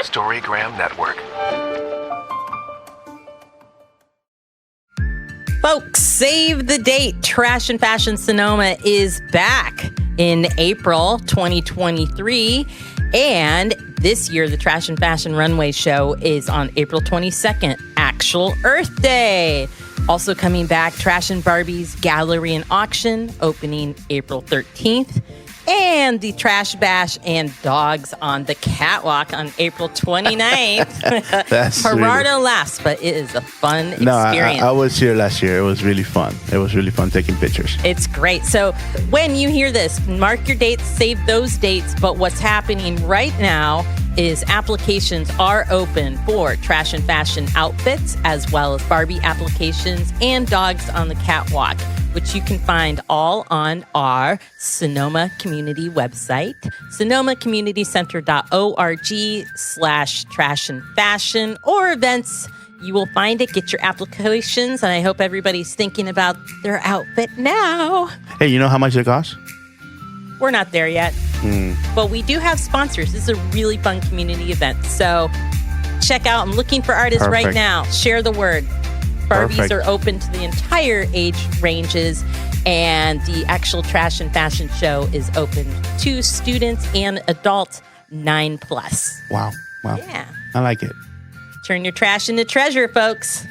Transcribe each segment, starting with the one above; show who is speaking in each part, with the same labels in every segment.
Speaker 1: Storygram Network.
Speaker 2: Folks, save the date. Trash and Fashion Sonoma is back in April 2023. And this year, the Trash and Fashion Runway Show is on April 22nd, actual Earth Day. Also coming back, Trash and Barbie's Gallery and Auction, opening April 13th. And the Trash Bash and Dogs on the Catwalk on April 29th.
Speaker 3: That's
Speaker 2: Gerardo laughs, but it is a fun experience.
Speaker 3: I was here last year. It was really fun. It was really fun taking pictures.
Speaker 2: It's great. So when you hear this, mark your dates, save those dates. But what's happening right now is applications are open for Trash and Fashion outfits, as well as Barbie applications and Dogs on the Catwalk, which you can find all on our Sonoma community website, sonomacommunitycenter.org/trash and fashion, or events. You will find it. Get your applications, and I hope everybody's thinking about their outfit now.
Speaker 3: Hey, you know how much it costs?
Speaker 2: We're not there yet, but we do have sponsors. This is a really fun community event. So check out. I'm looking for artists right now. Share the word. Barbies are open to the entire age ranges, and the actual Trash and Fashion Show is open to students and adults 9+.
Speaker 3: Wow.
Speaker 2: Yeah.
Speaker 3: I like it.
Speaker 2: Turn your trash into treasure, folks.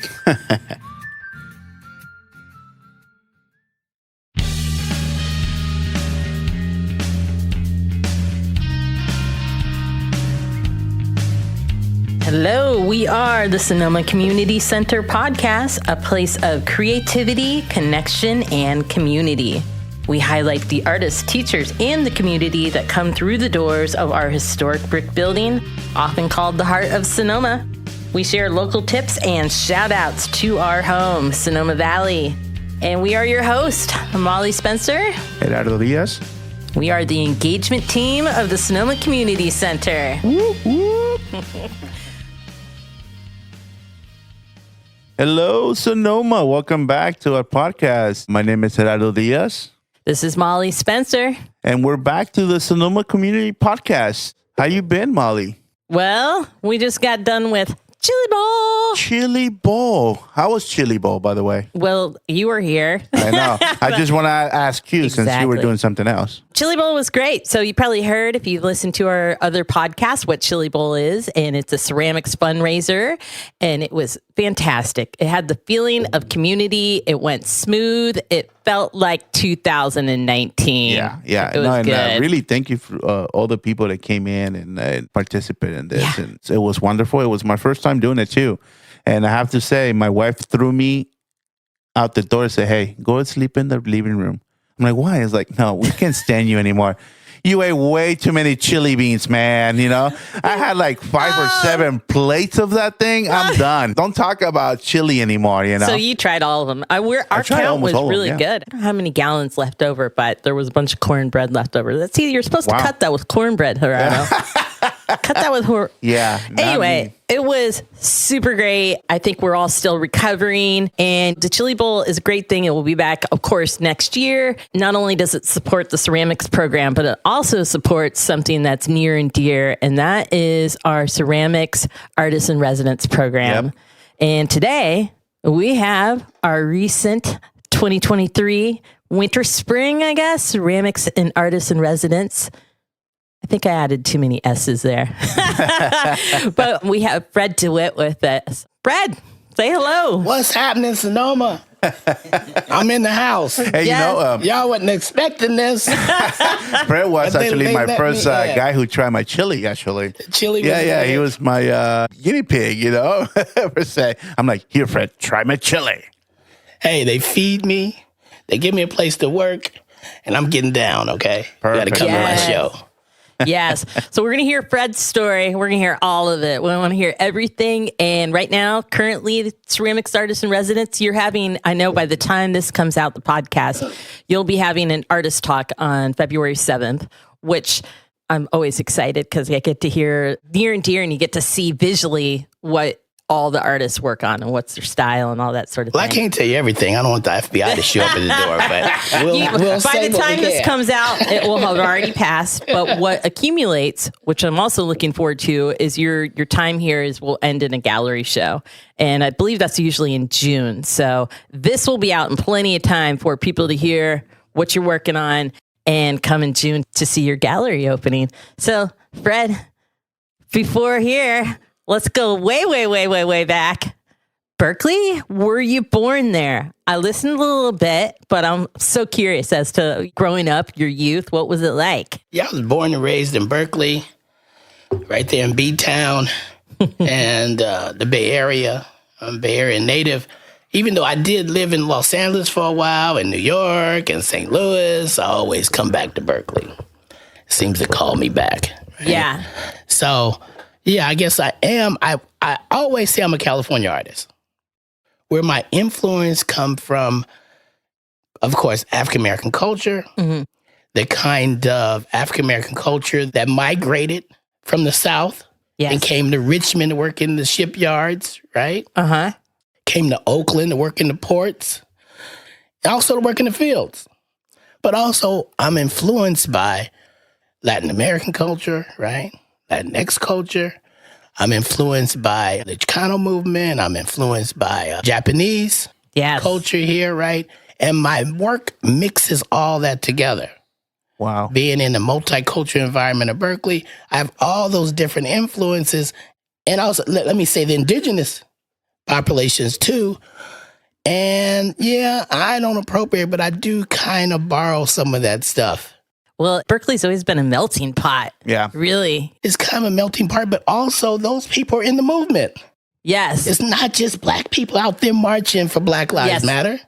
Speaker 2: Hello, we are the Sonoma Community Center podcast, a place of creativity, connection, and community. We highlight the artists, teachers, and the community that come through the doors of our historic brick building, often called the heart of Sonoma. We share local tips and shout outs to our home, Sonoma Valley. And we are your host, Molly Spencer.
Speaker 3: Gerardo Diaz.
Speaker 2: We are the engagement team of the Sonoma Community Center.
Speaker 3: Woo, woo. Hello, Sonoma. Welcome back to our podcast. My name is Gerardo Diaz.
Speaker 2: This is Molly Spencer.
Speaker 3: And we're back to the Sonoma Community Podcast. How you been, Molly?
Speaker 2: Well, we just got done with Chili Bowl.
Speaker 3: Chili Bowl. How was Chili Bowl, by the way?
Speaker 2: Well, you were here.
Speaker 3: I know. I just want to ask you since you were doing something else.
Speaker 2: Chili Bowl was great. So you probably heard, if you've listened to our other podcast, what Chili Bowl is. And it's a ceramics fundraiser. And it was fantastic. It had the feeling of community. It went smooth. It felt like 2019.
Speaker 3: Yeah.
Speaker 2: It was good.
Speaker 3: Really thank you for all the people that came in and participated in this. Yeah. And it was wonderful. It was my first time doing it too. And I have to say, my wife threw me out the door and said, hey, go and sleep in the living room. I'm like, why? It's like, no, we can't stand you anymore. You ate way too many chili beans, man. You know, I had like 5 or 7 plates of that thing. I'm done. Don't talk about chili anymore, you know. So
Speaker 2: you tried all of them. Our count was really good. I don't know how many gallons left over, but there was a bunch of cornbread left over. Let's see, you're supposed to cut that with cornbread, Gerardo. Cut that with her.
Speaker 3: Yeah.
Speaker 2: Anyway, it was super great. I think we're all still recovering. And the Chili Bowl is a great thing. It will be back, of course, next year. Not only does it support the ceramics program, but it also supports something that's near and dear. And that is our Ceramics Artist-in-Residence program. Yep. And today we have our recent 2023 winter spring, I guess, Ceramics and Artist-in-Residence. I think I added too many S's there. But we have Fred DeWitt with us. Fred, say hello.
Speaker 4: What's happening, Sonoma? I'm in the house.
Speaker 3: Hey,
Speaker 2: yes.
Speaker 4: Y'all wasn't expecting this.
Speaker 3: Fred was actually my first guy who tried my chili, actually.
Speaker 4: Chili?
Speaker 3: Yeah. He was my guinea pig, you know, per se. I'm like, here, Fred, try my chili.
Speaker 4: Hey, they feed me. They give me a place to work, and I'm getting down, okay?
Speaker 3: Perfect.
Speaker 4: You got to come to my show.
Speaker 2: Yes. So we're going to hear Fred's story. We're going to hear all of it. We want to hear everything. And right now, currently, the Ceramics Artist-in-Residence, you're having, I know by the time this comes out, the podcast, you'll be having an artist talk on February 7th, which I'm always excited because I get to hear near and dear, and you get to see visually what all the artists work on and what's their style and all that sort of
Speaker 4: Well,
Speaker 2: thing?
Speaker 4: I can't tell you everything. I don't want the FBI to show up at the door, but we'll
Speaker 2: By
Speaker 4: say
Speaker 2: the
Speaker 4: what
Speaker 2: time
Speaker 4: we
Speaker 2: this
Speaker 4: can.
Speaker 2: comes out, it will have already passed. But what accumulates, which I'm also looking forward to, is your time here will end in a gallery show. And I believe that's usually in June. So this will be out in plenty of time for people to hear what you're working on and come in June to see your gallery opening. So, Fred, before here, let's go way back. Berkeley, were you born there? I listened a little bit, but I'm so curious as to growing up, your youth, what was it like?
Speaker 4: Yeah, I was born and raised in Berkeley, right there in B-Town and the Bay Area. I'm a Bay Area native. Even though I did live in Los Angeles for a while, in New York and St. Louis, I always come back to Berkeley. It seems to call me back. Right?
Speaker 2: Yeah.
Speaker 4: So, yeah, I guess I am. I always say I'm a California artist. Where my influence come from, of course, African-American culture, the kind of African-American culture that migrated from the South and came to Richmond to work in the shipyards, right?
Speaker 2: Uh-huh.
Speaker 4: Came to Oakland to work in the ports, and also to work in the fields. But also, I'm influenced by Latin American culture, right? Latinx culture. I'm influenced by the Chicano movement. I'm influenced by Japanese culture here, right? And my work mixes all that together.
Speaker 3: Wow.
Speaker 4: Being in the multicultural environment of Berkeley, I have all those different influences. And also, let me say the indigenous populations too. And yeah, I don't appropriate, but I do kind of borrow some of that stuff.
Speaker 2: Well, Berkeley's always been a melting pot.
Speaker 3: Yeah.
Speaker 2: Really.
Speaker 4: It's kind of a melting pot, but also those people are in the movement.
Speaker 2: Yes.
Speaker 4: It's not just Black people out there marching for Black Lives Matter.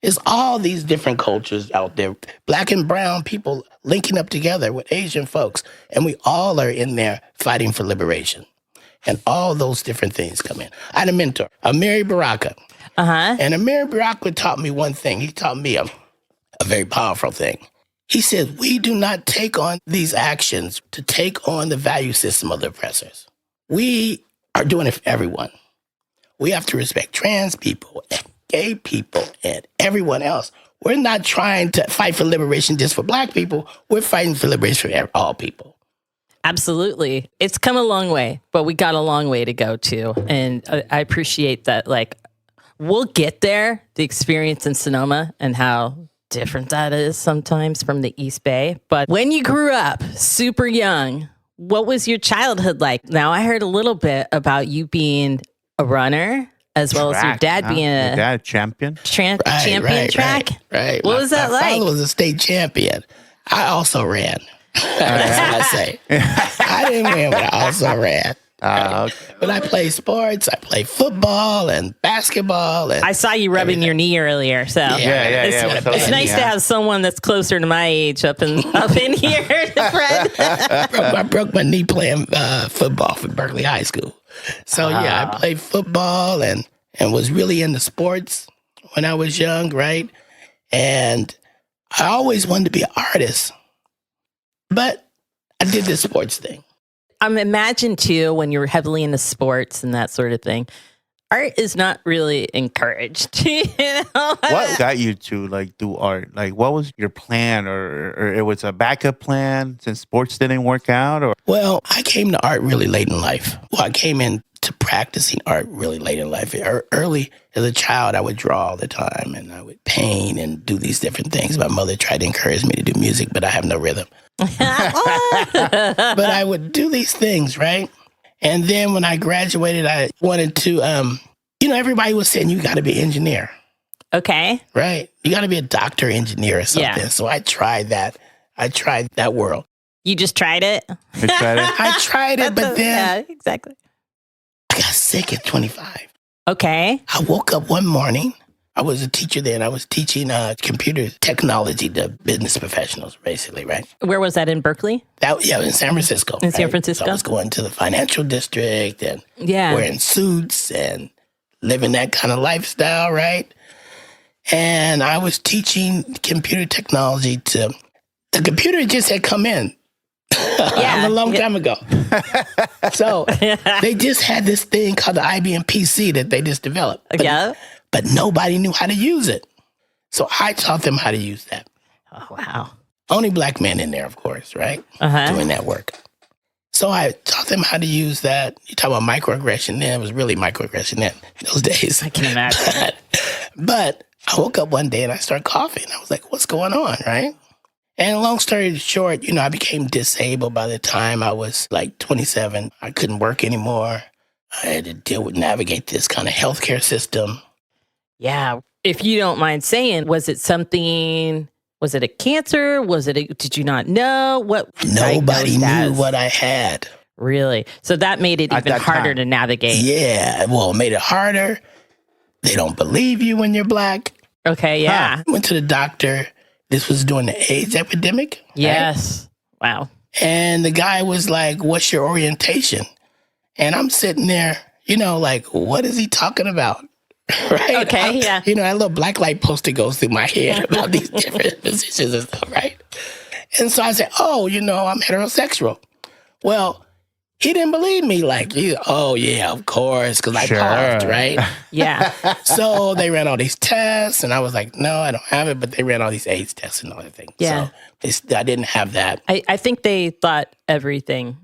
Speaker 4: It's all these different cultures out there, Black and brown people linking up together with Asian folks. And we all are in there fighting for liberation. And all those different things come in. I had a mentor, Amiri Baraka.
Speaker 2: Uh-huh.
Speaker 4: And Amiri Baraka taught me one thing. He taught me a very powerful thing. He said, we do not take on these actions to take on the value system of the oppressors. We are doing it for everyone. We have to respect trans people and gay people and everyone else. We're not trying to fight for liberation just for Black people. We're fighting for liberation for all people.
Speaker 2: Absolutely. It's come a long way, but we got a long way to go too. And I appreciate that. Like, we'll get there, the experience in Sonoma and how different that is sometimes from the East Bay. But when you grew up super young, what was your childhood like? Now, I heard a little bit about you being a runner as well as your dad being a
Speaker 3: champion.
Speaker 2: Champion track.
Speaker 4: Right.
Speaker 2: What was that like?
Speaker 4: My father was a state champion. I also ran. That's what I say. I didn't win, but I also ran.
Speaker 3: Okay.
Speaker 4: But I play sports. I play football and basketball. And
Speaker 2: I saw you rubbing your knee earlier, so it's nice to have someone that's closer to my age up in here, Fred.
Speaker 4: I broke my knee playing football for Berkeley High School. So I played football and was really into sports when I was young, right? And I always wanted to be an artist. But I did this sports thing.
Speaker 2: I'm imagine too, when you're heavily into sports and that sort of thing, art is not really encouraged. You know?
Speaker 3: What got you to do art? Like, what was your plan, or it was a backup plan since sports didn't work out? Or
Speaker 4: well, I came to art really late in life. Well, I came into practicing art really late in life. Early as a child, I would draw all the time, and I would paint and do these different things. My mother tried to encourage me to do music, but I have no rhythm. But I would do these things, right? And then when I graduated, I wanted to, everybody was saying, you got to be an engineer.
Speaker 2: Okay.
Speaker 4: Right? You got to be a doctor, engineer or something. Yeah. So I tried that. I tried that world.
Speaker 2: You just tried it?
Speaker 4: I tried it, but then...
Speaker 2: Yeah, exactly.
Speaker 4: I got sick at 25.
Speaker 2: Okay.
Speaker 4: I woke up one morning. I was a teacher then. I was teaching computer technology to business professionals, basically, right?
Speaker 2: Where was that, in Berkeley?
Speaker 4: In San Francisco.
Speaker 2: In San Francisco?
Speaker 4: So I was going to the financial district and wearing suits and living that kind of lifestyle, right? And I was teaching computer technology to... The computer just had come in.
Speaker 2: Yeah.
Speaker 4: a long time ago. So they just had this thing called the IBM PC that they just developed. But nobody knew how to use it. So I taught them how to use that.
Speaker 2: Oh, wow.
Speaker 4: Only black men in there, of course, right? Doing that work. So I taught them how to use that. You talk about microaggression then. It was really microaggression then, in those days.
Speaker 2: I can imagine.
Speaker 4: But I woke up one day and I started coughing. I was like, what's going on, right? And long story short, I became disabled by the time I was like 27. I couldn't work anymore. I had to navigate this kind of healthcare system.
Speaker 2: Yeah. If you don't mind saying, was it a cancer? Did you not know? What?
Speaker 4: Nobody knew what I had.
Speaker 2: Really? So that made it even harder to navigate.
Speaker 4: Yeah. Well, it made it harder. They don't believe you when you're black.
Speaker 2: Okay, yeah.
Speaker 4: Went to the doctor. This was during the AIDS epidemic.
Speaker 2: Yes. Right? Wow.
Speaker 4: And the guy was like, what's your orientation? And I'm sitting there, like, what is he talking about? Right?
Speaker 2: Okay, yeah.
Speaker 4: That little black light poster goes through my head about these different positions and stuff, right? And so I said, I'm heterosexual. Well, he didn't believe me. Like, oh, yeah, of course, because I paused, right?
Speaker 2: Yeah.
Speaker 4: So they ran all these tests, and I was like, no, I don't have it. But they ran all these AIDS tests and all that thing.
Speaker 2: Yeah.
Speaker 4: So I didn't have that.
Speaker 2: I think they thought everything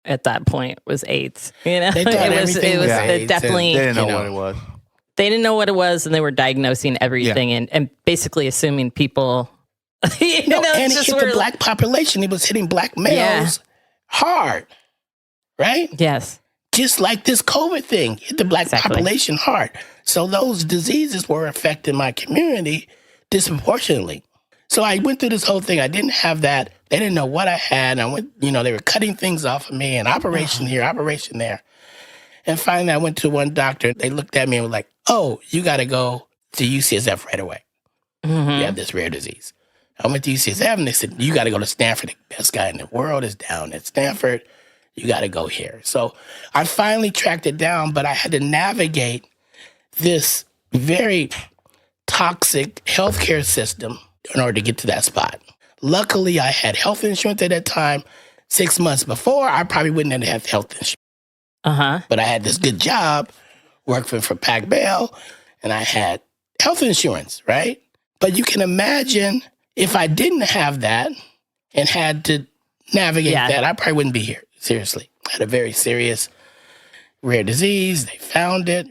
Speaker 2: at that point was AIDS.
Speaker 4: They thought everything was AIDS.
Speaker 2: Definitely.
Speaker 3: They didn't know what it was.
Speaker 2: They didn't know what it was, and they were diagnosing everything and basically assuming people.
Speaker 4: And it hit the black population. It was hitting black males hard, right?
Speaker 2: Yes.
Speaker 4: Just like this COVID thing hit the black population hard. So those diseases were affecting my community disproportionately. So I went through this whole thing. I didn't have that. They didn't know what I had. I went, they were cutting things off of me and operation here, operation there. And finally, I went to one doctor. They looked at me and were like, oh, you got to go to UCSF right away.
Speaker 2: Mm-hmm.
Speaker 4: You have this rare disease. I went to UCSF and they said, you got to go to Stanford. The best guy in the world is down at Stanford. You got to go here. So I finally tracked it down, but I had to navigate this very toxic healthcare system in order to get to that spot. Luckily, I had health insurance at that time. 6 months before, I probably wouldn't have had health insurance. But I had this good job working for Pac Bell, and I had health insurance, right? But you can imagine if I didn't have that and had to navigate that, I probably wouldn't be here. Seriously. I had a very serious rare disease. They found it.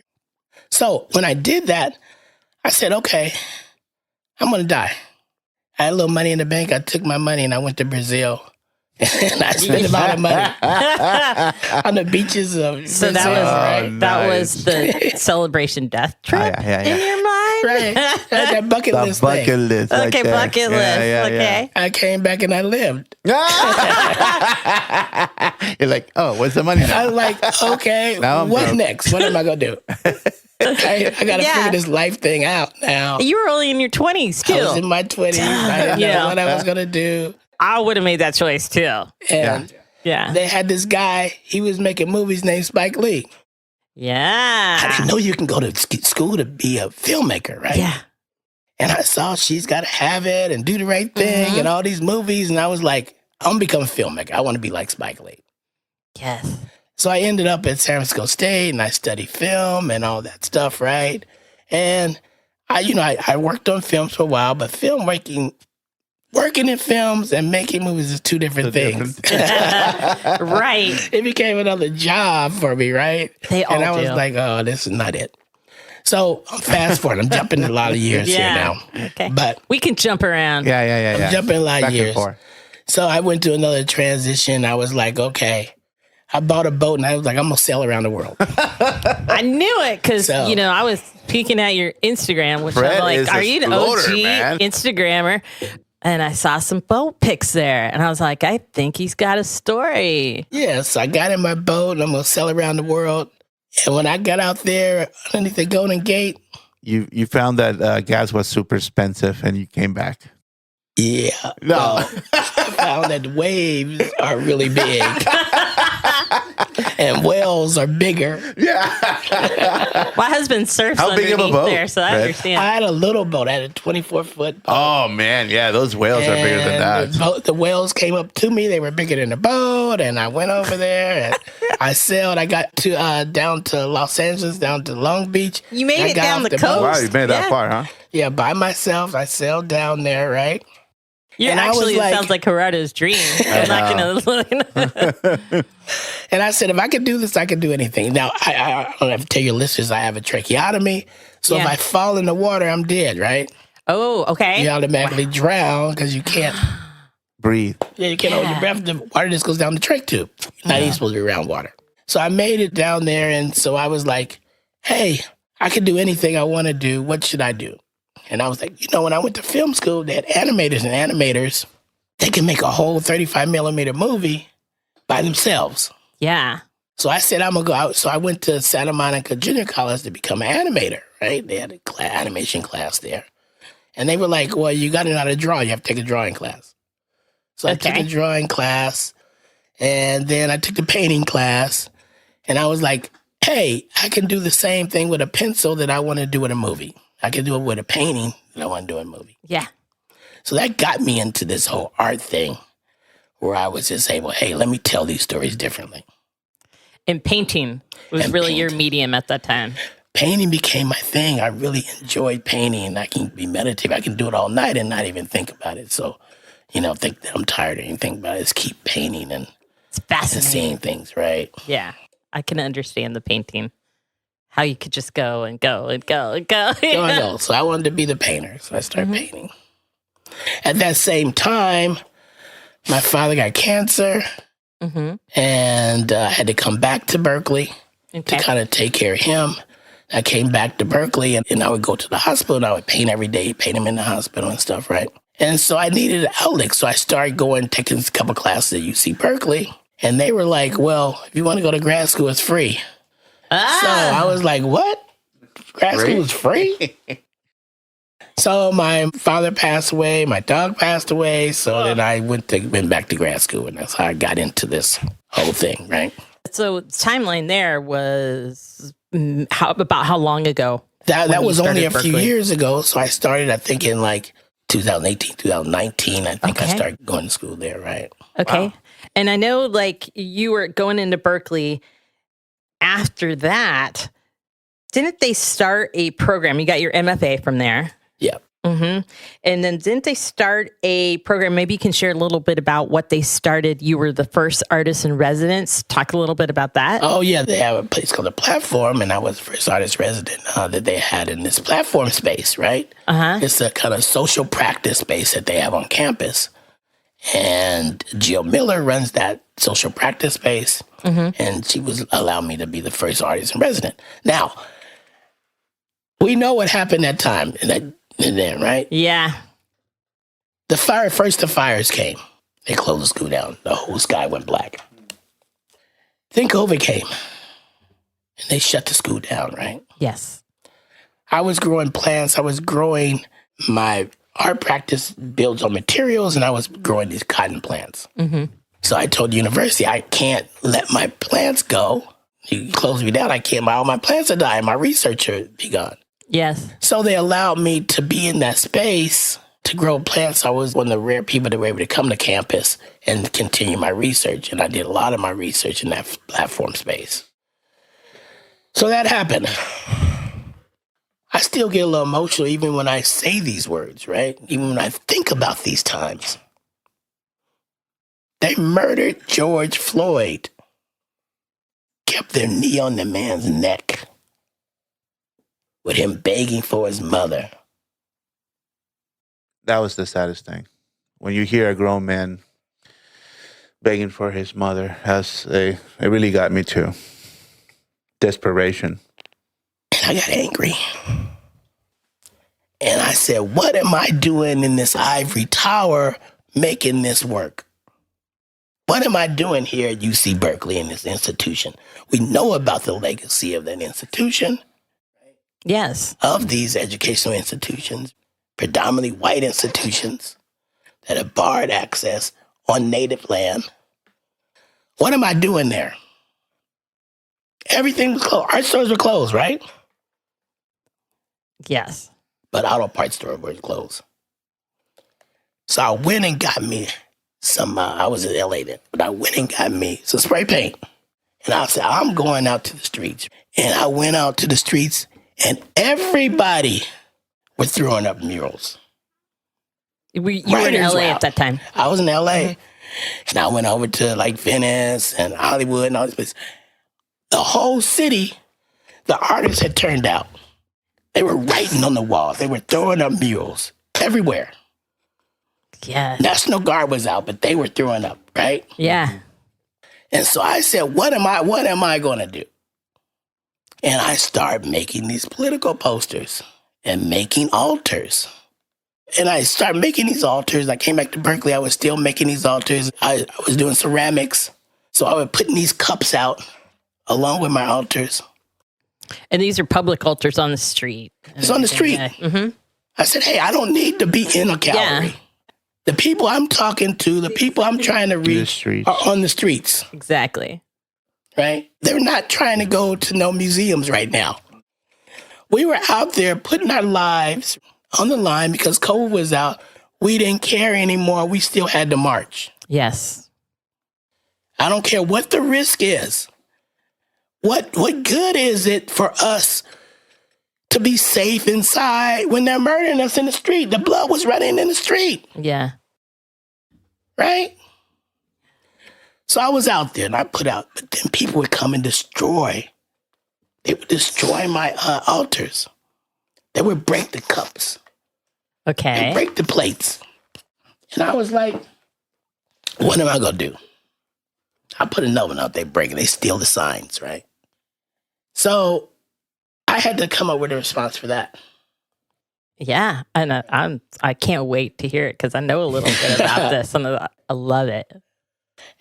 Speaker 4: So when I did that, I said, okay, I'm going to die. I had a little money in the bank. I took my money and I went to Brazil. And I spent a lot of money on the beaches of Brazil.
Speaker 2: That was the celebration death trip in your mind?
Speaker 4: Right. That bucket list thing.
Speaker 3: List.
Speaker 2: Okay, bucket list. Okay.
Speaker 4: I came back and I lived.
Speaker 3: You're like, oh, what's the money now?
Speaker 4: I was like, okay, what next? What am I going to do? I got to figure this life thing out now.
Speaker 2: You were only in your 20s, too.
Speaker 4: I was in my 20s. I didn't know what I was going to do.
Speaker 2: I would have made that choice, too.
Speaker 4: And they had this guy, he was making movies named Spike Lee.
Speaker 2: Yeah.
Speaker 4: I didn't know you can go to school to be a filmmaker, right?
Speaker 2: Yeah.
Speaker 4: And I saw She's Gotta Have It and Do the Right Thing and all these movies. And I was like, I'm going to become a filmmaker. I want to be like Spike Lee.
Speaker 2: Yes.
Speaker 4: So I ended up at San Francisco State and I studied film and all that stuff, right? And I worked on films for a while, but working in films and making movies is two different things.
Speaker 2: Right.
Speaker 4: It became another job for me, right?
Speaker 2: They all
Speaker 4: And I
Speaker 2: do.
Speaker 4: was like, oh, this is not it. So I'm fast forward. I'm jumping a lot of years here now.
Speaker 2: Okay.
Speaker 4: But
Speaker 2: we can jump around.
Speaker 3: Yeah.
Speaker 4: I'm jumping a lot
Speaker 3: Back
Speaker 4: of years. So I went to another transition. I was like, okay. I bought a boat and I was like, I'm going to sail around the world.
Speaker 2: I knew it because, I was peeking at your Instagram, which
Speaker 3: Fred
Speaker 2: I'm like, are you an OG
Speaker 3: man.
Speaker 2: Instagrammer? And I saw some boat pics there. And I was like, I think he's got a story.
Speaker 4: Yes, I got in my boat and I'm going to sail around the world. And when I got out there underneath the Golden Gate.
Speaker 3: You found that gas was super expensive and you came back.
Speaker 4: Yeah.
Speaker 3: No.
Speaker 4: Well, I found that the waves are really big and well wells are bigger.
Speaker 3: Yeah.
Speaker 2: My husband surfs
Speaker 3: How big of a
Speaker 2: underneath
Speaker 3: boat,
Speaker 2: there, so I
Speaker 3: Fred?
Speaker 2: understand.
Speaker 4: I had a little boat. I had a 24-foot boat.
Speaker 3: Oh man, yeah, those whales are bigger than that.
Speaker 4: The whales came up to me. They were bigger than the boat, and I went over there and I sailed. I got to down to Los Angeles, down to Long Beach.
Speaker 2: You made
Speaker 4: I
Speaker 2: it
Speaker 4: got
Speaker 2: down
Speaker 4: off
Speaker 2: the
Speaker 4: boat.
Speaker 2: coast?
Speaker 3: Wow, you made it that
Speaker 2: Yeah.
Speaker 3: far, huh?
Speaker 4: Yeah, by myself. I sailed down there, right?
Speaker 2: Yeah,
Speaker 4: And I was
Speaker 2: actually, it
Speaker 4: like-
Speaker 2: sounds like Gerardo's dream. I'm not gonna.
Speaker 4: And I said, if I could do this, I could do anything. Now, I don't have to tell your listeners I have a tracheotomy. So if
Speaker 2: Yeah.
Speaker 4: I fall in the water, I'm dead, right?
Speaker 2: Oh, okay.
Speaker 4: You automatically drown because you can't.
Speaker 3: Breathe.
Speaker 4: Yeah, you can't hold your breath. The water just goes down the trach tube. You're not even supposed to be around water. So I made it down there, and so I was like, hey, I can do anything I want to do. What should I do? And I was like, when I went to film school, they had animators, they can make a whole 35 millimeter movie by themselves.
Speaker 2: Yeah.
Speaker 4: So I said, I'm going to go out. So I went to Santa Monica Junior College to become an animator, right? They had an animation class there. And they were like, well, you got to know how to draw. You have to take a drawing class. So I took
Speaker 2: Okay.
Speaker 4: a drawing class, and then I took the painting class. And I was like, hey, I can do the same thing with a pencil that I want to do with a movie. I can do it with a painting that I want to do in a movie.
Speaker 2: Yeah.
Speaker 4: So that got me into this whole art thing where I was just able, hey, let me tell these stories differently.
Speaker 2: And painting was
Speaker 4: And
Speaker 2: really your
Speaker 4: painting.
Speaker 2: medium at that time.
Speaker 4: Painting became my thing. I really enjoyed painting. I can be meditative. I can do it all night and not even think about it. So, think that I'm tired or anything about it. Just keep painting and
Speaker 2: It's fascinating.
Speaker 4: seeing things, right?
Speaker 2: Yeah. I can understand the painting. How you could just go and go and go and go.
Speaker 4: So I know. So I wanted to be the painter. So I started painting. At that same time, my father got cancer,
Speaker 2: Mm-hmm.
Speaker 4: and I had to come back to Berkeley
Speaker 2: Okay.
Speaker 4: to kind of take care of him. I came back to Berkeley, and I would go to the hospital, and I would paint every day, paint him in the hospital and stuff, right? And so I needed an outlet, so I started taking a couple classes at UC Berkeley, and they were like, well, if you want to go to grad school, it's free. So I was like, what? Grad school is free? So my father passed away, my dog passed away, so then I went back to grad school, and that's how I got into this whole thing, right?
Speaker 2: So timeline there was about how long ago?
Speaker 4: That
Speaker 2: when you
Speaker 4: was only a
Speaker 2: started
Speaker 4: few
Speaker 2: Berkeley?
Speaker 4: years ago, so I started, I think, in like 2018, 2019, I think I
Speaker 2: Okay.
Speaker 4: started going to school there, right?
Speaker 2: Okay.
Speaker 4: Wow.
Speaker 2: And I know like you were going into Berkeley after that. Didn't they start a program? You got your MFA from there.
Speaker 4: Yeah.
Speaker 2: Mm-hmm. And then didn't they start a program? Maybe you can share a little bit about what they started. You were the first artist in residence. Talk a little bit about that.
Speaker 4: Oh, yeah, they have a place called The Platform, and I was the first artist resident that they had in this platform space, right?
Speaker 2: Uh-huh.
Speaker 4: It's a kind of social practice space that they have on campus. And Jill Miller runs that social practice space, and she was allowed me to be the first artist in resident. Now, we know what happened that time, and then, right?
Speaker 2: Yeah.
Speaker 4: The fires came. They closed the school down. The whole sky went black. Then COVID came, and they shut the school down, right?
Speaker 2: Yes.
Speaker 4: I was growing plants. I was growing my art practice builds on materials, and I was growing these cotton plants.
Speaker 2: Mm-hmm.
Speaker 4: So I told the university, I can't let my plants go. You close me down, I can't. All my plants are dying. My research would be gone.
Speaker 2: Yes.
Speaker 4: So they allowed me to be in that space to grow plants. I was one of the rare people that were able to come to campus and continue my research. And I did a lot of my research in that platform space. So that happened. I still get a little emotional even when I say these words, right? Even when I think about these times. They murdered George Floyd, kept their knee on the man's neck with him begging for his mother.
Speaker 3: That was the saddest thing. When you hear a grown man begging for his mother, it really got me too. Desperation.
Speaker 4: And I got angry. And I said, what am I doing in this ivory tower making this work? What am I doing here at UC Berkeley in this institution? We know about the legacy of that institution,
Speaker 2: Yes.
Speaker 4: of these educational institutions, predominantly white institutions that have barred access on native land. What am I doing there? Everything was closed. Art stores were closed, right?
Speaker 2: Yes.
Speaker 4: But auto parts store were closed. So I went and got me some, I was in LA then, but I went and got me some spray paint. And I said, I'm going out to the streets. And I went out to the streets and everybody was throwing up murals.
Speaker 2: You were in LA at that time.
Speaker 4: I was in LA. And I went over to like Venice and Hollywood and all these places. The whole city, the artists had turned out. They were writing on the walls. They were throwing up murals everywhere.
Speaker 2: Yeah.
Speaker 4: National Guard was out, but they were throwing up, right?
Speaker 2: Yeah.
Speaker 4: And so I said, what am I going to do? And I started making these political posters and making altars. And I started making these altars. I came back to Berkeley. I was still making these altars. I was doing ceramics. So I was putting these cups out along with my altars.
Speaker 2: And these are public altars on the street.
Speaker 4: It's on the street.
Speaker 2: Yeah. Mm-hmm.
Speaker 4: I said, hey, I don't need to be in a gallery.
Speaker 2: Yeah.
Speaker 4: The people I'm talking to, the people I'm trying to reach are on the streets.
Speaker 2: Exactly.
Speaker 4: Right? They're not trying to go to no museums right now. We were out there putting our lives on the line because COVID was out. We didn't care anymore. We still had to march.
Speaker 2: Yes.
Speaker 4: I don't care what the risk is. What good is it for us to be safe inside when they're murdering us in the street? The blood was running in the street.
Speaker 2: Yeah.
Speaker 4: Right? So I was out there and I put out, but then people would come and destroy. They would destroy my altars. They would break the cups.
Speaker 2: Okay.
Speaker 4: And break the plates. And I was like, what am I going to do? I put another one out, they break it. They steal the signs, right? So I had to come up with a response for that.
Speaker 2: Yeah. And I can't wait to hear it because I know a little bit about this. And I love it.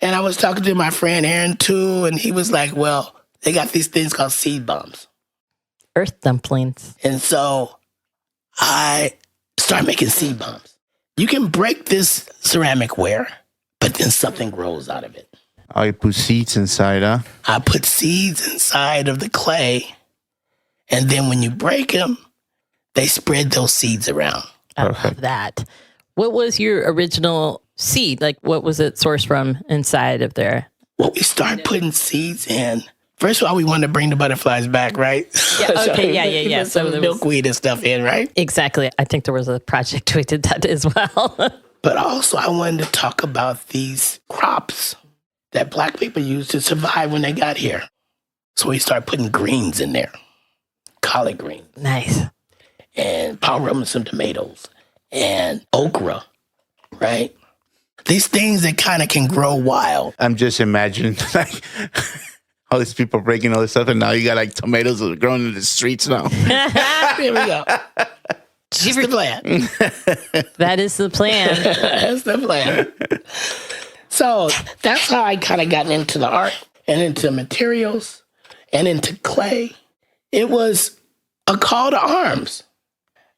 Speaker 4: And I was talking to my friend Aaron too, and he was like, well, they got these things called seed bombs.
Speaker 2: Earth dumplings.
Speaker 4: And so I started making seed bombs. You can break this ceramic ware, but then something grows out of it.
Speaker 3: Oh, you put seeds inside, huh?
Speaker 4: I put seeds inside of the clay, and then when you break them, they spread those seeds around.
Speaker 2: I love that. What was your original seed? Like, what was it sourced from inside of there?
Speaker 4: Well, we started putting seeds in. First of all, we wanted to bring the butterflies back, right?
Speaker 2: Yeah, okay, yeah.
Speaker 4: So some milkweed and stuff in, right?
Speaker 2: Exactly. I think there was a project we did that as well.
Speaker 4: But also, I wanted to talk about these crops that Black people used to survive when they got here. So we started putting greens in there. Collard greens.
Speaker 2: Nice.
Speaker 4: And power some tomatoes. And okra, right? These things that kind of can grow wild.
Speaker 3: I'm just imagining like all these people breaking all this stuff, and now you got like tomatoes that are growing in the streets now.
Speaker 4: Here we go. That's the plan.
Speaker 2: That is the plan.
Speaker 4: That's the plan. So that's how I kind of got into the art and into materials and into clay. It was a call to arms.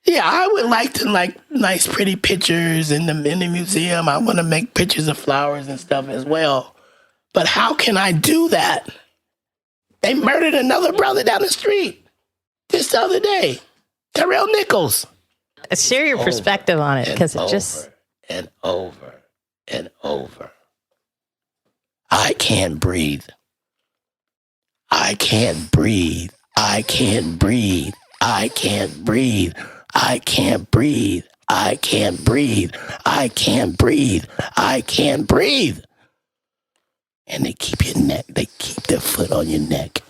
Speaker 4: Yeah, I would like to nice, pretty pictures in the museum. I want to make pictures of flowers and stuff as well. But how can I do that? They murdered another brother down the street just the other day. Terrell Nichols.
Speaker 2: Share your perspective on it because it just...
Speaker 4: And over and over. I can't breathe. I can't breathe. I can't breathe. I can't breathe. I can't breathe. I can't breathe. I can't breathe. I can't breathe. And they keep they keep their foot on your neck.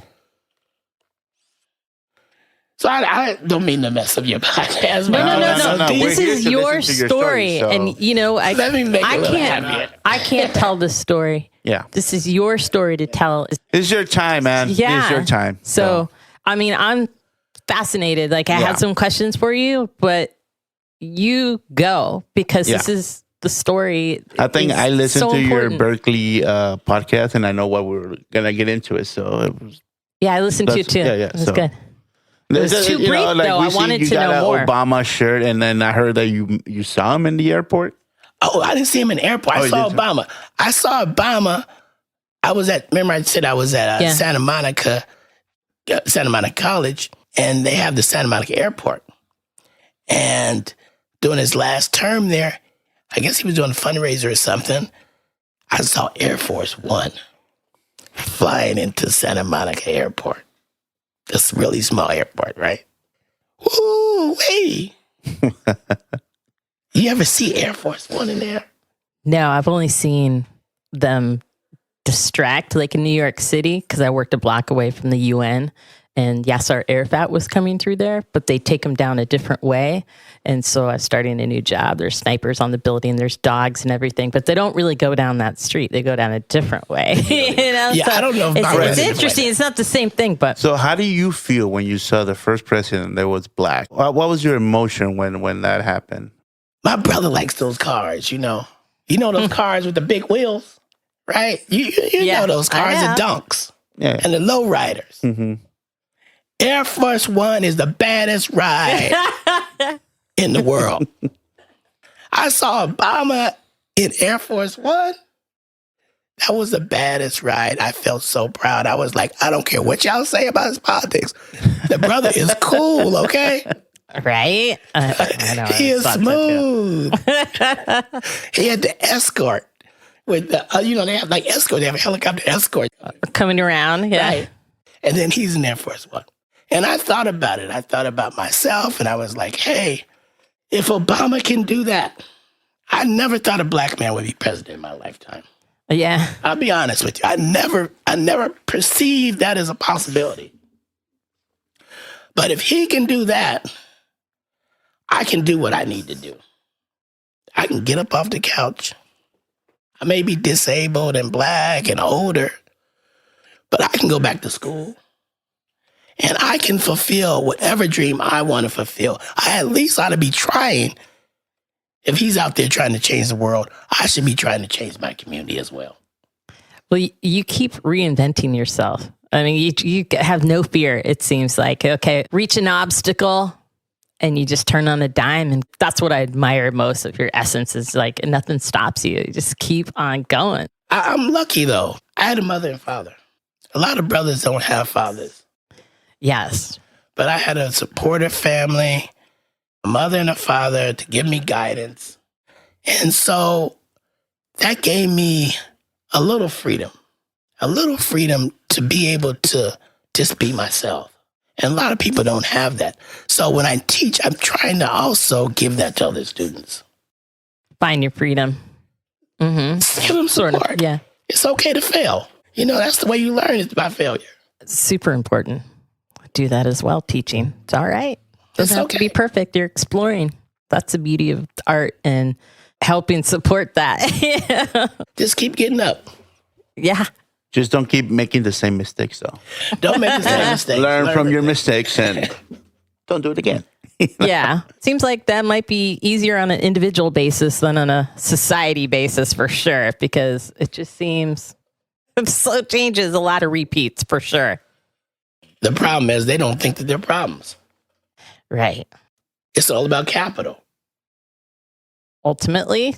Speaker 4: So I don't mean to mess up your podcast.
Speaker 2: No. This is your story. So. And, you know, I can't tell this story.
Speaker 3: Yeah.
Speaker 2: This is your story to tell.
Speaker 3: This is your time, man.
Speaker 2: Yeah.
Speaker 3: This is your time.
Speaker 2: So, I mean, I'm fascinated. Like, I had some questions for you, but you go because this is the story.
Speaker 3: I think I listened to your Berkeley podcast, and I know what we're going to get into it. So, it was,
Speaker 2: I listened to it too.
Speaker 3: Yeah.
Speaker 2: It was good. It was too brief, though. I wanted to know more.
Speaker 3: You got an Obama shirt, and then I heard that you saw him in the airport.
Speaker 4: Oh, I didn't see him in the airport. I saw Obama. I saw Obama. Remember I said I was at Santa Monica Santa Monica College, and they have the Santa Monica Airport. And during his last term there, I guess he was doing a fundraiser or something. I saw Air Force One flying into Santa Monica Airport. This really small airport, right? Ooh, wait. You ever see Air Force One in there?
Speaker 2: No, I've only seen them distract, like in New York City, because I worked a block away from the UN, and Yasser Arafat was coming through there, but they take him down a different way. And so I was starting a new job. There's snipers on the building, there's dogs and everything, but they don't really go down that street. They go down a different way.
Speaker 4: Yeah,
Speaker 2: so
Speaker 4: I don't know.
Speaker 2: It's interesting. It's not the same thing, but.
Speaker 3: So how do you feel when you saw the first president that was black? What was your emotion when that happened?
Speaker 4: My brother likes those cars, you know. You know those cars with the big wheels, right? You know those cars, the Dunks and the lowriders.
Speaker 3: Mm-hmm.
Speaker 4: Air Force One is the baddest ride in the world. I saw Obama in Air Force One. That was the baddest ride. I felt so proud. I was like, I don't care what y'all say about his politics. The brother is cool, okay?
Speaker 2: Right? I know.
Speaker 4: He is smooth. He had the escort with the, they have like escort. They have a helicopter escort.
Speaker 2: Coming around, yeah.
Speaker 4: Right. And then he's in Air Force One. And I thought about it. I thought about myself, and I was like, hey, if Obama can do that, I never thought a black man would be president in my lifetime.
Speaker 2: Yeah.
Speaker 4: I'll be honest with you. I never perceived that as a possibility. But if he can do that, I can do what I need to do. I can get up off the couch. I may be disabled and black and older, but I can go back to school. And I can fulfill whatever dream I want to fulfill. I at least ought to be trying. If he's out there trying to change the world, I should be trying to change my community as well.
Speaker 2: Well, you keep reinventing yourself. I mean, you have no fear, it seems like. Okay, reach an obstacle and you just turn on a dime. And that's what I admire most of your essence is like nothing stops you. You just keep on going.
Speaker 4: I'm lucky, though. I had a mother and father. A lot of brothers don't have fathers.
Speaker 2: Yes.
Speaker 4: But I had a supportive family, a mother and a father to give me guidance. And so that gave me a little freedom to be able to just be myself. And a lot of people don't have that. So when I teach, I'm trying to also give that to other students.
Speaker 2: Find your freedom. Mm-hmm.
Speaker 4: Give them support.
Speaker 2: Sort of, yeah.
Speaker 4: It's okay to fail. You know, that's the way you learn is by failure.
Speaker 2: It's super important. Do that as well, teaching. It's all right. Doesn't have to be perfect. You're exploring. That's the beauty of art and helping support that.
Speaker 4: Just keep getting up.
Speaker 2: Yeah.
Speaker 3: Just don't keep making the same mistakes, though.
Speaker 4: Don't make the same mistakes.
Speaker 3: Learn from your mistakes and don't do it again.
Speaker 2: Yeah. Seems like that might be easier on an individual basis than on a society basis for sure, because it just seems slow changes, a lot of repeats for sure.
Speaker 4: The problem is they don't think that they're problems.
Speaker 2: Right.
Speaker 4: It's all about capital.
Speaker 2: Ultimately,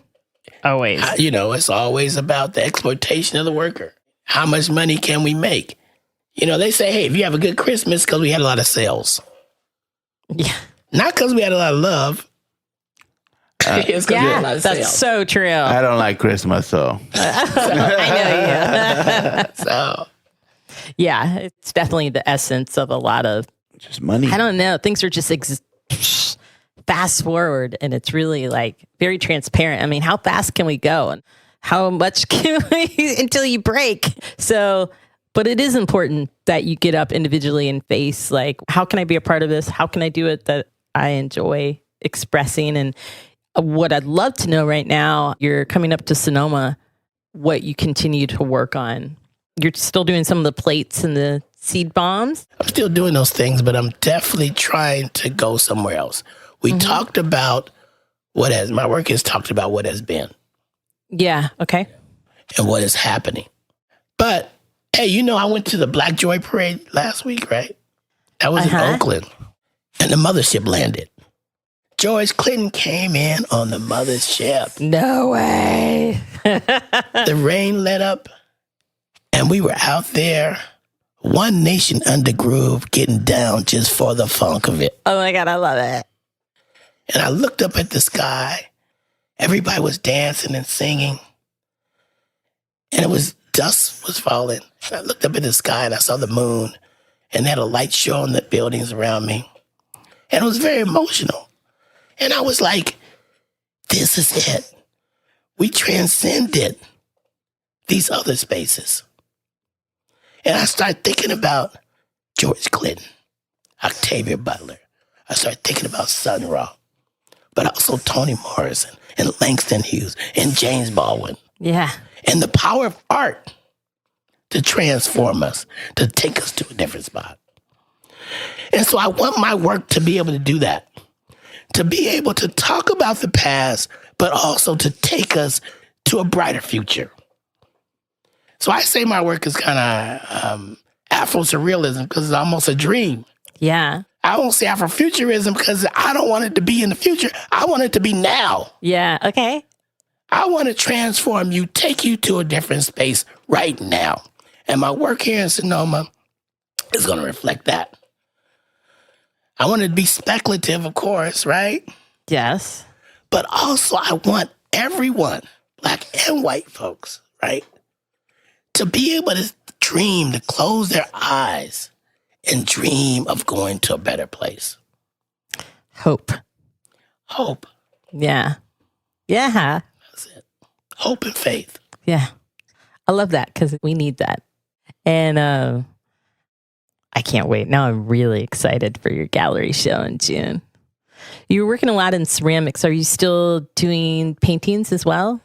Speaker 2: always.
Speaker 4: It's always about the exploitation of the worker. How much money can we make? They say, hey, if you have a good Christmas, because we had a lot of sales.
Speaker 2: Yeah.
Speaker 4: Not because we had a lot of love. It's 'cause we had a lot of
Speaker 2: that's
Speaker 4: sales.
Speaker 2: so true.
Speaker 3: I don't like Christmas, so.
Speaker 2: I know you.
Speaker 4: So,
Speaker 2: yeah, it's definitely the essence of a lot of
Speaker 3: just money.
Speaker 2: I don't know. Things are just fast forward, and it's really like very transparent. I mean, how fast can we go, and how much can we until you break? So, but it is important that you get up individually and face like, how can I be a part of this? How can I do it that I enjoy expressing? And what I'd love to know right now, you're coming up to Sonoma, what you continue to work on. You're still doing some of the plates and the seed bombs?
Speaker 4: I'm still doing those things, but I'm definitely trying to go somewhere else. We talked about my work has talked about what has been.
Speaker 2: Yeah, okay.
Speaker 4: And what is happening. But, hey, I went to the Black Joy Parade last week, right? That was in Oakland. And the mothership landed. George Clinton came in on the mothership.
Speaker 2: No way.
Speaker 4: The rain let up. And we were out there One Nation Under Groove getting down just for the funk of it.
Speaker 2: Oh my God, I love it.
Speaker 4: And I looked up at the sky. Everybody was dancing and singing. And dusk was falling. And I looked up at the sky and I saw the moon. And they had a light show on the buildings around me. And it was very emotional. And I was like, this is it. We transcended these other spaces. And I started thinking about George Clinton, Octavia Butler. I started thinking about Sun Ra, but also Toni Morrison and Langston Hughes and James Baldwin.
Speaker 2: Yeah.
Speaker 4: And the power of art to transform us, to take us to a different spot. And so I want my work to be able to do that, to be able to talk about the past, but also to take us to a brighter future. So I say my work is kind of Afro-surrealism because it's almost a dream.
Speaker 2: Yeah.
Speaker 4: I won't say Afrofuturism because I don't want it to be in the future. I want it to be now.
Speaker 2: Yeah. Okay.
Speaker 4: I want to transform you, take you to a different space right now. And my work here in Sonoma is going to reflect that. I want it to be speculative, of course, right?
Speaker 2: Yes.
Speaker 4: But also I want everyone, Black and white folks, right, to be able to dream, to close their eyes and dream of going to a better place.
Speaker 2: Hope.
Speaker 4: Hope.
Speaker 2: Yeah. Yeah.
Speaker 4: That's it. Hope and faith.
Speaker 2: Yeah. I love that because we need that. And I can't wait. Now I'm really excited for your gallery show in June. You're working a lot in ceramics. Are you still doing paintings as well?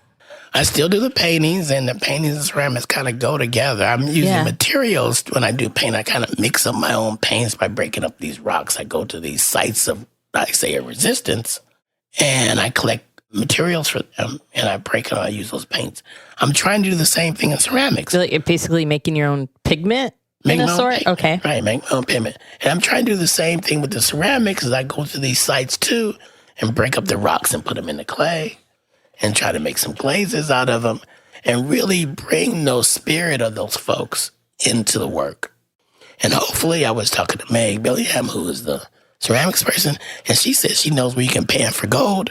Speaker 4: I still do the paintings, and the paintings and ceramics kind of go together. I'm using materials when I do paint. I kind of mix up my own paints by breaking up these rocks. I go to these sites of, I say, a resistance, and I collect materials for them, and I break them. I use those paints. I'm trying to do the same thing in ceramics.
Speaker 2: So you're basically making your own pigment?
Speaker 4: Make my own
Speaker 2: sort?
Speaker 4: pigment.
Speaker 2: Okay.
Speaker 4: Right, make my own pigment. And I'm trying to do the same thing with the ceramics as I go to these sites too and break up the rocks and put them in the clay and try to make some glazes out of them and really bring the spirit of those folks into the work. And hopefully, I was talking to Meg Billingham, who is the ceramics person, and she said she knows where you can pan for gold.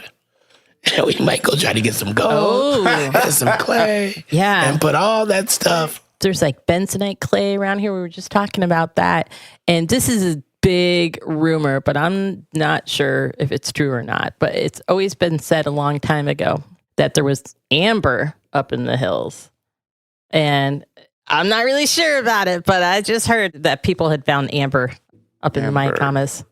Speaker 4: And we might go try to get some gold and some clay and put all that stuff.
Speaker 2: There's like bentonite clay around here. We were just talking about that. And this is a big rumor, but I'm not sure if it's true or not. But it's always been said a long time ago that there was amber up in the hills. And I'm not really sure about it, but I just heard that people had found amber up in the Mayacamas.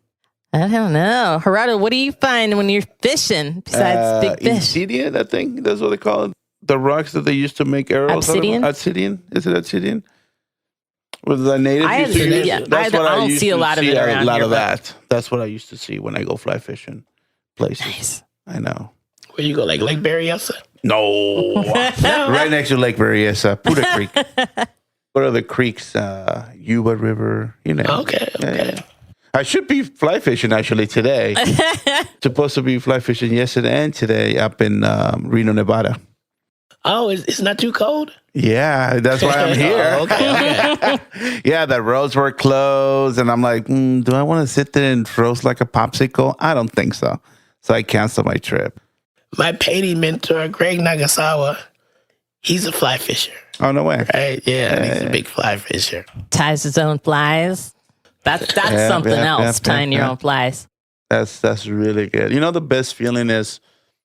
Speaker 2: I don't know. Gerardo, what do you find when you're fishing besides big fish?
Speaker 3: Obsidian, I think that's what they call it. The rocks that they used to make arrows
Speaker 2: Obsidian?
Speaker 3: out of. Obsidian? Is it obsidian? With the natives used to use?
Speaker 2: I don't see a lot of it around here.
Speaker 3: A lot of that. That's what I used to see when I go fly fishing places.
Speaker 2: Nice.
Speaker 3: I know.
Speaker 4: Where you go, like Lake Berryessa?
Speaker 3: No. Right next to Lake Berryessa, Puda Creek. What are the creeks? Yuba River, you know.
Speaker 4: Okay.
Speaker 3: Yeah. I should be fly fishing actually today. Supposed to be fly fishing yesterday and today up in Reno, Nevada.
Speaker 4: Oh, it's not too cold?
Speaker 3: Yeah, that's why I'm here. Okay. Yeah, the roads were closed, and I'm like, do I want to sit there and froze like a popsicle? I don't think so. So I canceled my trip.
Speaker 4: My painting mentor, Greg Nagasawa, he's a fly fisher.
Speaker 3: Oh, no way.
Speaker 4: Right? Yeah, he's a big fly fisher.
Speaker 2: Ties his own flies. That's something else, tying your own flies.
Speaker 3: That's really good. You know, the best feeling is,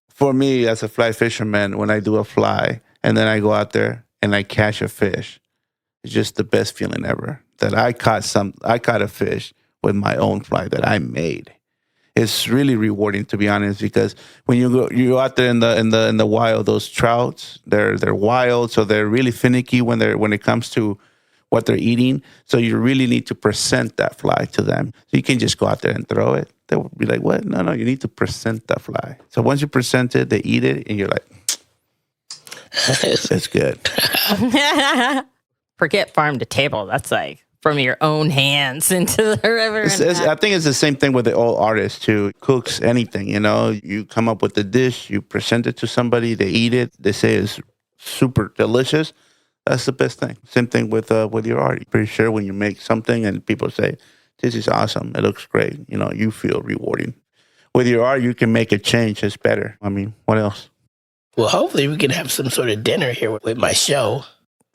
Speaker 3: for me as a fly fisherman, when I do a fly and then I go out there and I catch a fish, it's just the best feeling ever. That I caught a fish with my own fly that I made. It's really rewarding, to be honest, because when you go out there in the wild, those trouts, they're wild, so they're really finicky when it comes to what they're eating. So you really need to present that fly to them. So you can just go out there and throw it. They will be like, what? No, you need to present that fly. So once you present it, they eat it, and you're like, it's good.
Speaker 2: Forget farm to table. That's like from your own hands into the river.
Speaker 3: I think it's the same thing with the old artists too. Cooks, anything, you know, you come up with the dish, you present it to somebody, they eat it, they say it's super delicious. That's the best thing. Same thing with your art. Pretty sure when you make something and people say, "This is awesome. It looks great," you feel rewarding. With your art, you can make a change. It's better. I mean, what else?
Speaker 4: Well, hopefully we can have some sort of dinner here with my show.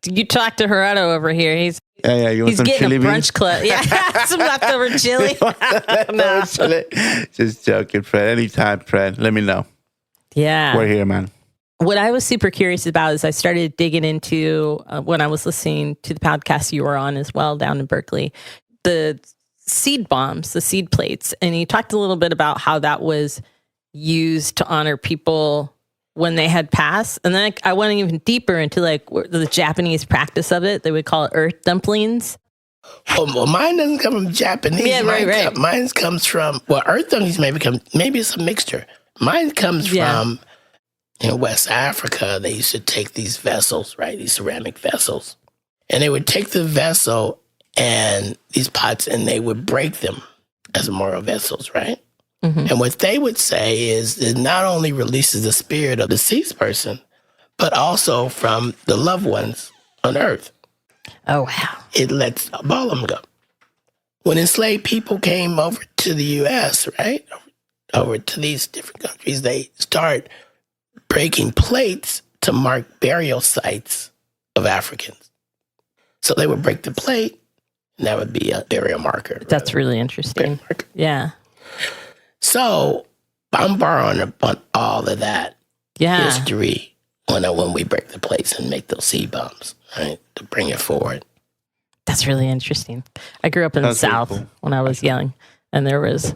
Speaker 2: You talk to Gerardo over here. He's
Speaker 3: You want
Speaker 2: he's
Speaker 3: some
Speaker 2: getting
Speaker 3: chili
Speaker 2: a brunch
Speaker 3: beans?
Speaker 2: club. Yeah, some leftover chili. No.
Speaker 3: Just joking, Fred. Anytime, Fred. Let me know.
Speaker 2: Yeah.
Speaker 3: We're here, man.
Speaker 2: What I was super curious about is I started digging into when I was listening to the podcast you were on as well down in Berkeley, the seed bombs, the seed plates. And you talked a little bit about how that was used to honor people when they had passed. And then I went even deeper into the Japanese practice of it. They would call it earth dumplings.
Speaker 4: Well, mine doesn't come from Japanese.
Speaker 2: Yeah, right.
Speaker 4: Mine comes from, earth dumplings maybe it's a mixture. Mine comes from in West Africa. They used to take these vessels, right? These ceramic vessels. And they would take the vessel and these pots and they would break them as memorial vessels, right? Mm-hmm. And what they would say is it not only releases the spirit of the deceased person, but also from the loved ones on earth.
Speaker 2: Oh, wow.
Speaker 4: It lets all of them go. When enslaved people came over to the U.S., right, over to these different countries, they start breaking plates to mark burial sites of Africans. So they would break the plate, and that would be a burial marker.
Speaker 2: That's really interesting. Yeah.
Speaker 4: So I'm borrowing upon all of that history when we break the plates and make those seed bombs, right, to bring it forward.
Speaker 2: That's really interesting. I grew up in the South when I was young, and there was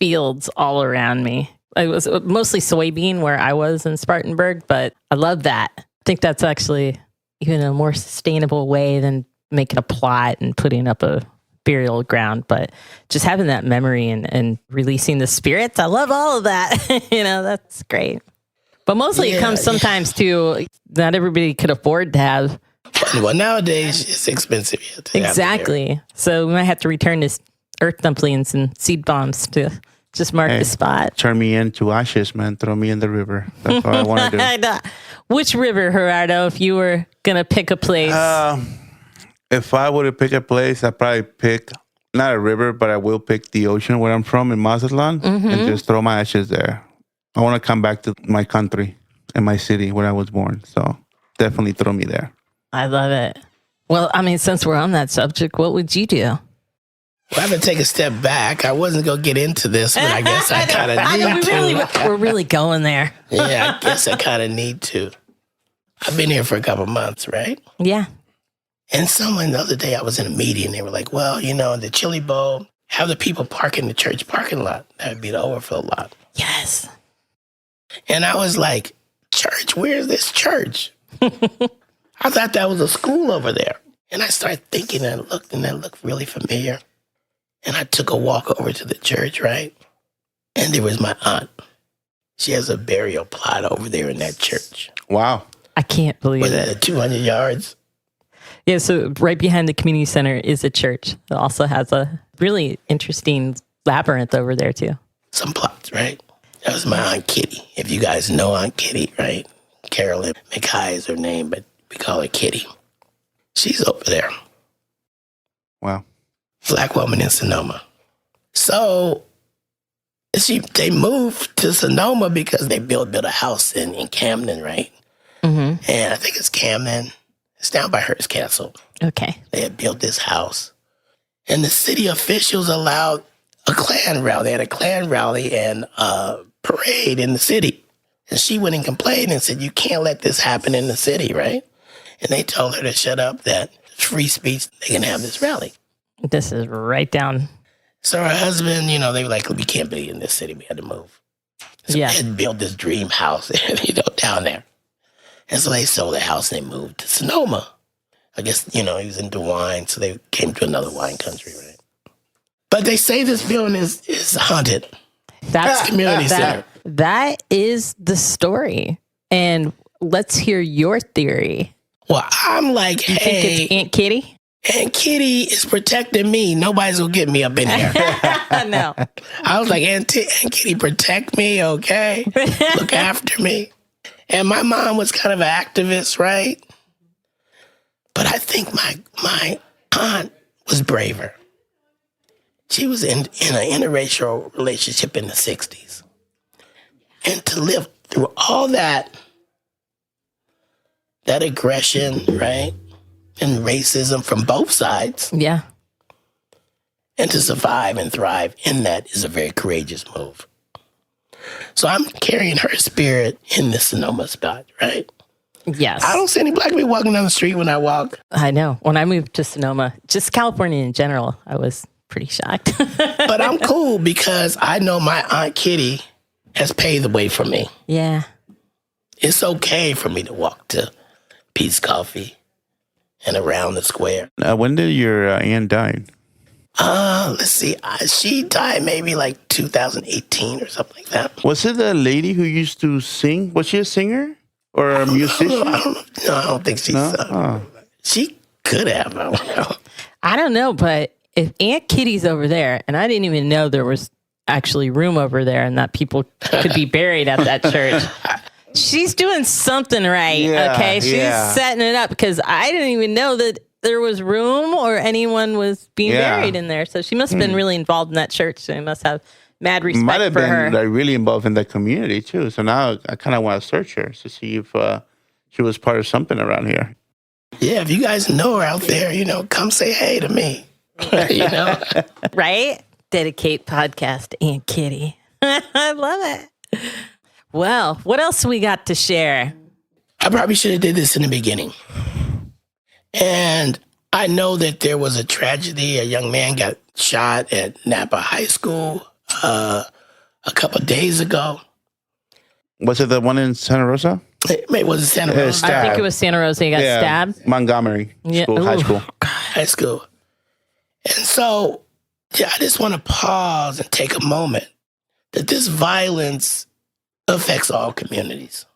Speaker 2: fields all around me. It was mostly soybean where I was in Spartanburg, but I love that. I think that's actually even a more sustainable way than making a plot and putting up a burial ground, but just having that memory and releasing the spirits. I love all of that. That's great. But mostly it comes sometimes to not everybody could afford to have.
Speaker 4: Well, nowadays it's expensive.
Speaker 2: Exactly. So we might have to return this earth dumplings and seed bombs to just mark the spot.
Speaker 3: Turn me into ashes, man. Throw me in the river. That's what I want to do.
Speaker 2: Which river, Gerardo, if you were going to pick a place?
Speaker 3: If I were to pick a place, I'd probably pick, not a river, but I will pick the ocean where I'm from in Mazatlan and just throw my ashes there. I want to come back to my country and my city where I was born. So definitely throw me there.
Speaker 2: I love it. Well, I mean, since we're on that subject, what would you do?
Speaker 4: Well, I'm going to take a step back. I wasn't going to get into this, but I guess I kind of need to.
Speaker 2: We're really going there.
Speaker 4: Yeah, I guess I kind of need to. I've been here for a couple months, right?
Speaker 2: Yeah.
Speaker 4: And someone the other day, I was in a meeting. They were like, well, the Chili Bowl, have the people park in the church parking lot. That would be the overflow lot.
Speaker 2: Yes.
Speaker 4: And I was like, church? Where's this church? I thought that was a school over there. And I started thinking and that looked really familiar. And I took a walk over to the church, right? And there was my aunt. She has a burial plot over there in that church.
Speaker 3: Wow.
Speaker 2: I can't believe it.
Speaker 4: 200 yards.
Speaker 2: Yeah, so right behind the community center is a church. It also has a really interesting labyrinth over there, too.
Speaker 4: Some plots, right? That was my Aunt Kitty. If you guys know Aunt Kitty, right? Carolyn McKay is her name, but we call her Kitty. She's over there.
Speaker 3: Wow.
Speaker 4: Black woman in Sonoma. So they moved to Sonoma because they built a house in Camden, right? Mm-hmm. And I think it's Camden. It's down by Hearst Castle.
Speaker 2: Okay.
Speaker 4: They had built this house. And the city officials allowed a Klan rally. They had a Klan rally and a parade in the city. And she went and complained and said, you can't let this happen in the city, right? And they told her to shut up, that free speech, they can have this rally.
Speaker 2: This is right down.
Speaker 4: So her husband, they were like, we can't be in this city. We had to move. So they had built this dream house, down there. And so they sold the house and they moved to Sonoma. I guess, he was into wine, so they came to another wine country, right? But they say this building is haunted.
Speaker 2: That's
Speaker 4: community center.
Speaker 2: That is the story. And let's hear your theory.
Speaker 4: Well, I'm like,
Speaker 2: you think it's Aunt Kitty?
Speaker 4: Aunt Kitty is protecting me. Nobody's going to get me up in here.
Speaker 2: No.
Speaker 4: I was like, Aunt Kitty, protect me, okay? Look after me. And my mom was kind of an activist, right? But I think my aunt was braver. She was in an interracial relationship in the 60s. And to live through all that aggression, right? And racism from both sides.
Speaker 2: Yeah.
Speaker 4: And to survive and thrive in that is a very courageous move. So I'm carrying her spirit in the Sonoma spot, right?
Speaker 2: Yes.
Speaker 4: I don't see any black people walking down the street when I walk.
Speaker 2: I know. When I moved to Sonoma, just California in general, I was pretty shocked.
Speaker 4: But I'm cool because I know my Aunt Kitty has paved the way for me.
Speaker 2: Yeah.
Speaker 4: It's okay for me to walk to Pete's Coffee and around the square.
Speaker 3: When did your aunt die?
Speaker 4: Let's see. She died maybe like 2018 or something like that.
Speaker 3: Was it the lady who used to sing? Was she a singer or a musician?
Speaker 4: I don't think she's. She could have. I don't know.
Speaker 2: I don't know, but if Aunt Kitty's over there, and I didn't even know there was actually room over there and that people could be buried at that church. She's doing something right.
Speaker 3: Yeah,
Speaker 2: okay. She's setting it up because I didn't even know that there was room or anyone was being buried in there. So she must have been really involved in that church. So I must have mad respect
Speaker 3: Might have
Speaker 2: for
Speaker 3: been
Speaker 2: her.
Speaker 3: like really involved in the community too. So now I kind of want to search her to see if she was part of something around here.
Speaker 4: Yeah, if you guys know her out there, come say hey to me.
Speaker 2: Right? Dedicate podcast to Aunt Kitty. I love it. Well, what else we got to share?
Speaker 4: I probably should have did this in the beginning. And I know that there was a tragedy. A young man got shot at Napa High School a couple of days ago.
Speaker 3: Was it the one in Santa Rosa?
Speaker 4: It was Santa Rosa.
Speaker 2: I think it was Santa Rosa. He got stabbed.
Speaker 3: Montgomery School, high school.
Speaker 4: High school. And so, I just want to pause and take a moment that this violence affects all communities.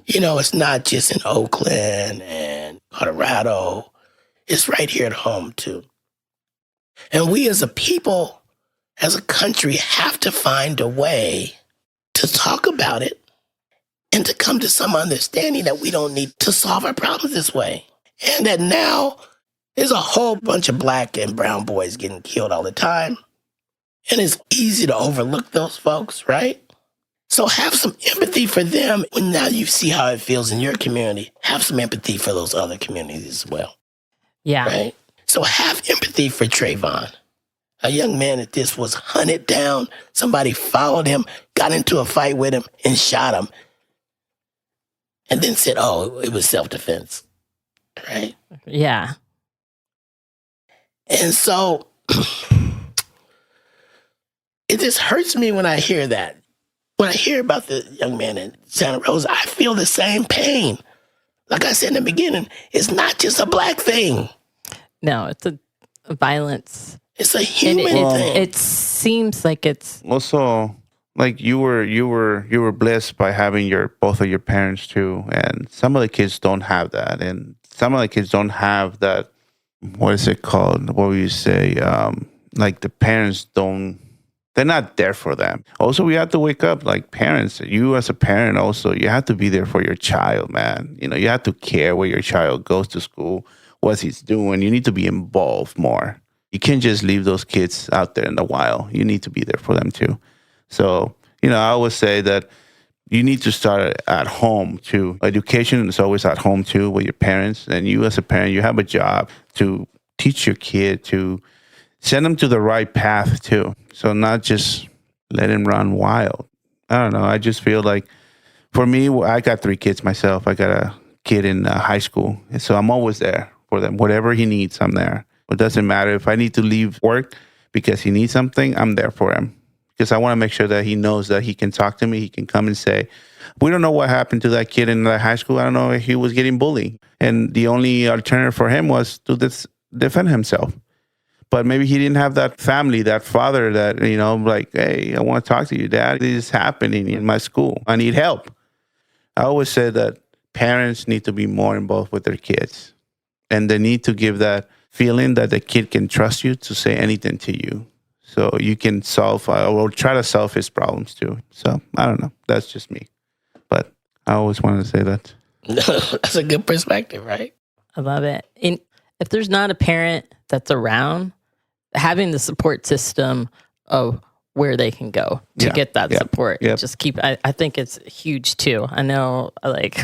Speaker 4: It's not just in Oakland and Colorado. It's right here at home, too. And we as a people, as a country, have to find a way to talk about it and to come to some understanding that we don't need to solve our problems this way. And that now there's a whole bunch of black and brown boys getting killed all the time. And it's easy to overlook those folks, right? So have some empathy for them when now you see how it feels in your community. Have some empathy for those other communities as well.
Speaker 2: Yeah.
Speaker 4: Right? So have empathy for Trayvon. A young man that this was hunted down. Somebody followed him, got into a fight with him, and shot him. And then said, it was self-defense. Right?
Speaker 2: Yeah.
Speaker 4: And so it just hurts me when I hear that. When I hear about the young man in Santa Rosa, I feel the same pain. Like I said in the beginning, it's not just a black thing.
Speaker 2: No, it's a violence.
Speaker 4: It's a human thing.
Speaker 2: It seems like it's
Speaker 3: Also, like you were blessed by having both of your parents too, and some of the kids don't have that, and some of the kids don't have that. What is it called? What would you say? Like the parents don't. They're not there for them. Also, we have to wake up like parents. You as a parent also, you have to be there for your child, man. You have to care where your child goes to school, what he's doing. You need to be involved more. You can't just leave those kids out there in the wild. You need to be there for them too. So, I always say that you need to start at home too. Education is always at home too with your parents. And you as a parent, you have a job to teach your kid, to send them to the right path too. So not just let him run wild. I don't know. I just feel like for me, I got 3 kids myself. I got a kid in high school. And so I'm always there for them. Whatever he needs, I'm there. It doesn't matter if I need to leave work because he needs something, I'm there for him. Because I want to make sure that he knows that he can talk to me. He can come and say, we don't know what happened to that kid in that high school. I don't know if he was getting bullied. And the only alternative for him was to defend himself. But maybe he didn't have that family, that father that, like, hey, I want to talk to you, Dad. This is happening in my school. I need help. I always say that parents need to be more involved with their kids. And they need to give that feeling that the kid can trust you to say anything to you. So you can solve or try to solve his problems too. So I don't know. That's just me. But I always wanted to say that.
Speaker 4: That's a good perspective, right?
Speaker 2: I love it. And if there's not a parent that's around, having the support system of where they can go to get that support. Just keep, I think it's huge too. I know, like,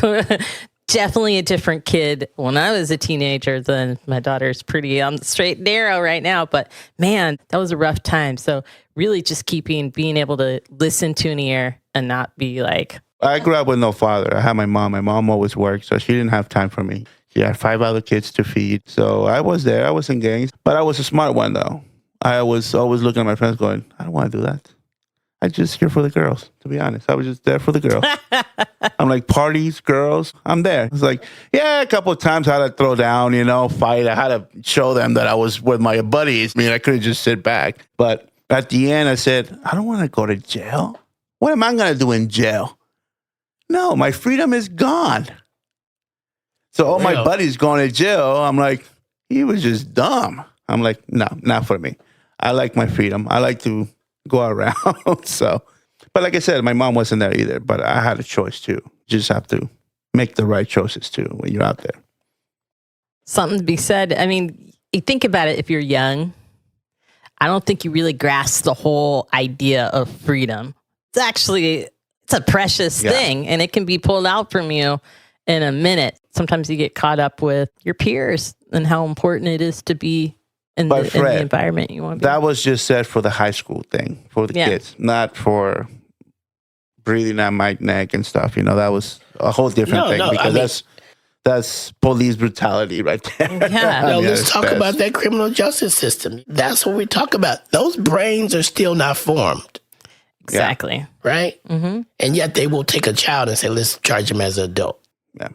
Speaker 2: definitely a different kid when I was a teenager than my daughter's pretty on the straight and narrow right now. But man, that was a rough time. So really just being able to listen to an ear and not be like.
Speaker 3: I grew up with no father. I had my mom. My mom always worked, so she didn't have time for me. She had 5 other kids to feed. So I was there. I was engaged. But I was a smart one, though. I was always looking at my friends going, I don't want to do that. I just here for the girls, to be honest. I was just there for the girls. I'm like, parties, girls, I'm there. It's like, yeah, a couple of times I had to throw down, fight. I had to show them that I was with my buddies. I mean, I couldn't just sit back. But at the end, I said, I don't want to go to jail. What am I going to do in jail? No, my freedom is gone. So all my buddies going to jail, I'm like, he was just dumb. I'm like, no, not for me. I like my freedom. I like to go around. So, but like I said, my mom wasn't there either, but I had a choice too. You just have to make the right choices too when you're out there.
Speaker 2: Something to be said. I mean, you think about it, if you're young, I don't think you really grasp the whole idea of freedom. It's a precious thing, and it can be pulled out from you in a minute. Sometimes you get caught up with your peers and how important it is to be in the environment you want to be.
Speaker 3: That was just said for the high school thing, for the kids, not for breathing on my neck and stuff. That was a whole different thing because that's police brutality right there.
Speaker 2: Yeah.
Speaker 4: Let's talk about that criminal justice system. That's what we talk about. Those brains are still not formed.
Speaker 2: Exactly.
Speaker 4: Yeah. Right?
Speaker 2: Mm-hmm.
Speaker 4: And yet they will take a child and say, let's charge him as an adult.
Speaker 3: Yeah.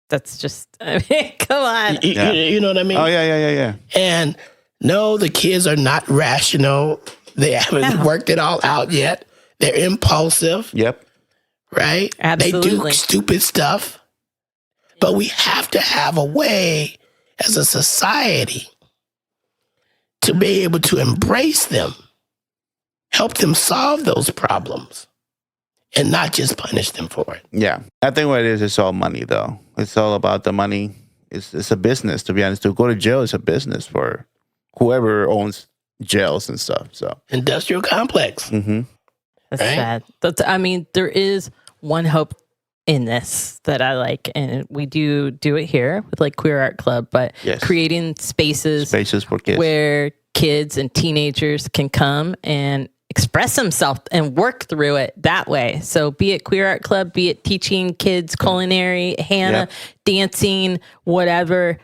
Speaker 2: That's just, come on.
Speaker 4: You know what I mean?
Speaker 3: Oh, yeah.
Speaker 4: And no, the kids are not rational. They haven't worked it all out yet. They're impulsive.
Speaker 3: Yep.
Speaker 4: Right?
Speaker 2: Absolutely.
Speaker 4: They do stupid stuff. But we have to have a way as a society to be able to embrace them, help them solve those problems, and not just punish them for it.
Speaker 3: Yeah. I think what it is, it's all money, though. It's all about the money. It's a business, to be honest. To go to jail is a business for whoever owns jails and stuff. So
Speaker 4: industrial complex.
Speaker 3: Mm-hmm.
Speaker 2: That's sad. There is one hope in this that I like, and we do it here with like Queer Art Club, but creating spaces
Speaker 3: for kids
Speaker 2: where kids and teenagers can come and express themselves and work through it that way. So be it Queer Art Club, be it teaching kids culinary, Hannah, dancing, whatever,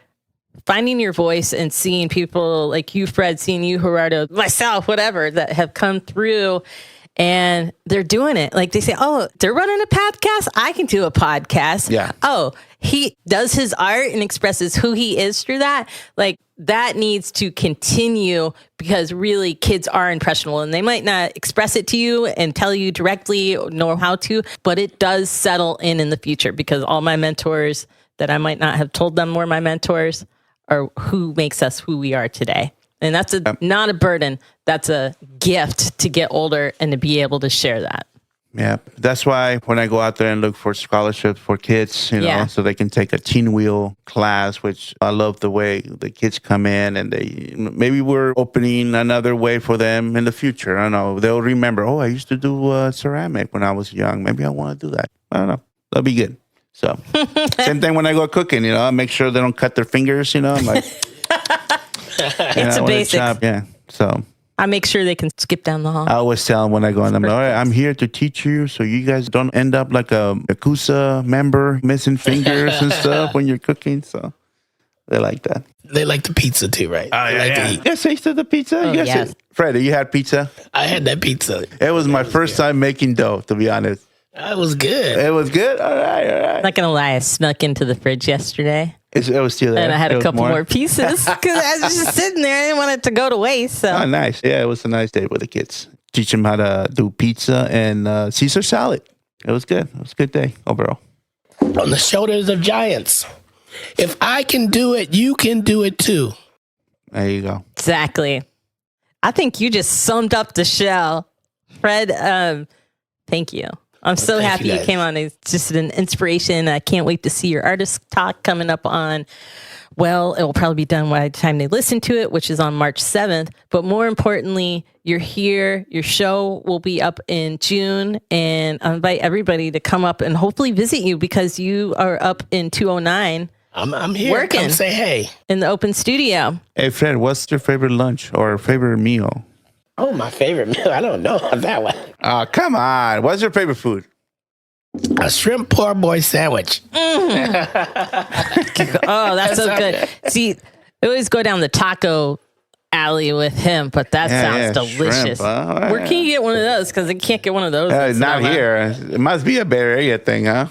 Speaker 2: finding your voice and seeing people like you, Fred, seeing you, Gerardo, myself, whatever, that have come through and they're doing it. Like they say, oh, they're running a podcast. I can do a podcast.
Speaker 3: Yeah.
Speaker 2: Oh, he does his art and expresses who he is through that. Like that needs to continue because really kids are impressionable and they might not express it to you and tell you directly nor how to, but it does settle in the future because all my mentors that I might not have told them were my mentors are who makes us who we are today. And that's not a burden. That's a gift to get older and to be able to share that.
Speaker 3: Yeah. That's why when I go out there and look for scholarships for kids, so they can take a teen wheel class, which I love the way the kids come in and maybe we're opening another way for them in the future. I don't know. They'll remember, I used to do ceramic when I was young. Maybe I want to do that. I don't know. That'll be good. So same thing when I go cooking, I make sure they don't cut their fingers, I'm like...
Speaker 2: It's a basic.
Speaker 3: Yeah. So
Speaker 2: I make sure they can skip down the hall.
Speaker 3: I always tell them when I go in, all right, I'm here to teach you so you guys don't end up like a Yakuza member missing fingers and stuff when you're cooking. So they like that.
Speaker 4: They like the pizza too, right?
Speaker 3: Oh, yeah,
Speaker 4: to eat.
Speaker 3: Yes, tasted the pizza.
Speaker 2: Oh, yes.
Speaker 3: Freddie, you had pizza?
Speaker 4: I had that pizza.
Speaker 3: It was my first time making dough, to be honest.
Speaker 4: It was good.
Speaker 3: It was good? All right.
Speaker 2: Not going to lie, I snuck into the fridge yesterday.
Speaker 3: It was still there.
Speaker 2: And I had a couple more pieces because I was just sitting there. I didn't want it to go to waste. So.
Speaker 3: Oh, nice. Yeah, it was a nice day with the kids. Teach them how to do pizza and Caesar salad. It was good. It was a good day overall.
Speaker 4: On the shoulders of giants. If I can do it, you can do it too.
Speaker 3: There you go.
Speaker 2: Exactly. I think you just summed up the show. Fred, thank you. I'm so
Speaker 4: thank
Speaker 2: happy
Speaker 4: you
Speaker 2: you
Speaker 4: guys.
Speaker 2: came on. It's just an inspiration. I can't wait to see your artist talk coming up on, well, it will probably be done by the time they listen to it, which is on March 7th. But more importantly, you're here. Your show will be up in June. And I invite everybody to come up and hopefully visit you because you are up in 209
Speaker 4: I'm here.
Speaker 2: Working.
Speaker 4: Come say hey.
Speaker 2: in the open studio.
Speaker 3: Hey, Fred, what's your favorite lunch or favorite meal?
Speaker 4: Oh, my favorite meal. I don't know that one.
Speaker 3: Oh, come on. What's your favorite food?
Speaker 4: A shrimp poor boy sandwich.
Speaker 2: Oh, that's so good. See, I always go down the taco alley with him, but that sounds delicious.
Speaker 3: Shrimp, huh?
Speaker 2: Where can you get one of those? Because I can't get one of those. in
Speaker 3: Not
Speaker 2: Sonoma.
Speaker 3: here. It must be a Bay Area thing, huh?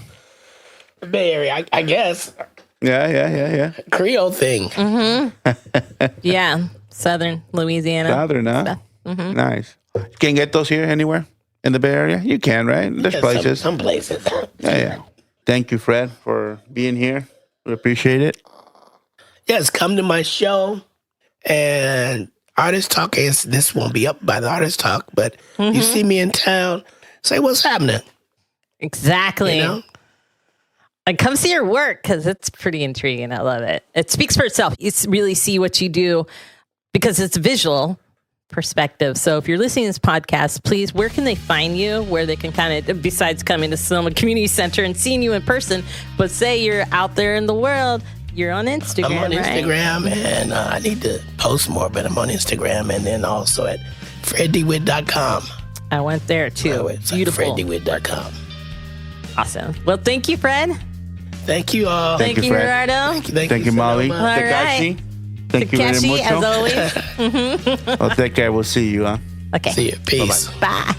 Speaker 4: Bay Area, I guess.
Speaker 3: Yeah.
Speaker 4: Creole thing.
Speaker 2: Yeah, Southern Louisiana.
Speaker 3: Southern, huh? Nice. You can't get those here anywhere in the Bay Area? You can, right? There's places.
Speaker 4: Some places.
Speaker 3: Yeah. Thank you, Fred, for being here. We appreciate it.
Speaker 4: Yes, come to my show. And Artist Talk this won't be up by the Artist Talk, but you see me in town, say what's happening.
Speaker 2: Exactly.
Speaker 4: You know?
Speaker 2: And come see your work because it's pretty intriguing. I love it. It speaks for itself. You really see what you do because it's visual perspective. So if you're listening to this podcast, please, where can they find you? Where they can kind of, besides coming to Sonoma Community Center and seeing you in person, but say you're out there in the world, you're on Instagram,
Speaker 4: I'm on
Speaker 2: right?
Speaker 4: Instagram, and I need to post more, but I'm on Instagram, and then also at fredddewitt.com.
Speaker 2: I went there too. Beautiful.
Speaker 4: fredddewitt.com.
Speaker 2: Awesome. Well, thank you, Fred.
Speaker 4: Thank you all.
Speaker 2: Thank
Speaker 3: you,
Speaker 2: you,
Speaker 3: Fred.
Speaker 2: Gerardo.
Speaker 3: Thank you, Molly.
Speaker 4: Sonoma.
Speaker 2: All right.
Speaker 3: Thank you very
Speaker 2: Takeshi,
Speaker 3: much.
Speaker 2: as always.
Speaker 3: Well, take care. We'll see you, huh?
Speaker 2: Okay.
Speaker 4: See you. Peace.
Speaker 3: Bye-bye.
Speaker 2: Bye.